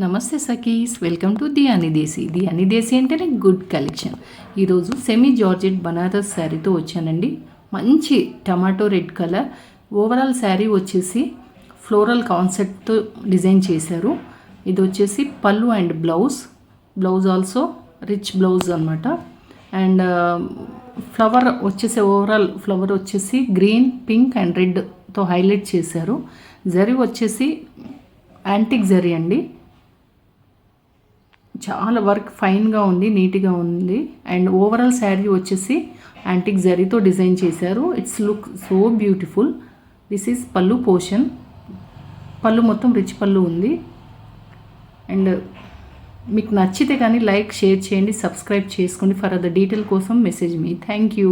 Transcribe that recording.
నమస్తే Sakhi's, welcome to the అనిదేశీ. The అనిదేశీ అంటేనే good collection. ఈరోజు సెమీ జార్జెట్ బనారస్ శారీతో వచ్చానండి. మంచి tomato red colour. Overall sari వచ్చేసి ఫ్లోరల్ కాన్సెప్ట్తో డిజైన్ చేశారు. ఇది వచ్చేసి పళ్ళు and blouse also rich blouse అనమాట. అండ్ ఫ్లవర్ వచ్చేసి ఓవరాల్ ఫ్లవర్ వచ్చేసి గ్రీన్, పింక్ అండ్ రెడ్తో హైలైట్ చేశారు. జరీ వచ్చేసి యాంటిక్ జరీ అండి. చాలా వర్క్ ఫైన్గా ఉంది, నీట్గా ఉంది. అండ్ ఓవరాల్ శారీ వచ్చేసి యాంటిక్ జరీతో డిజైన్ చేశారు. It's look so beautiful. This is పళ్ళు పోర్షన్. పళ్ళు మొత్తం రిచ్ పళ్ళు ఉంది. అండ్ మీకు నచ్చితే కానీ లైక్, షేర్ చేయండి, సబ్స్క్రైబ్ చేసుకోండి. ఫర్ అదర్ డీటెయిల్ కోసం మెసేజ్ మీ. Thank you.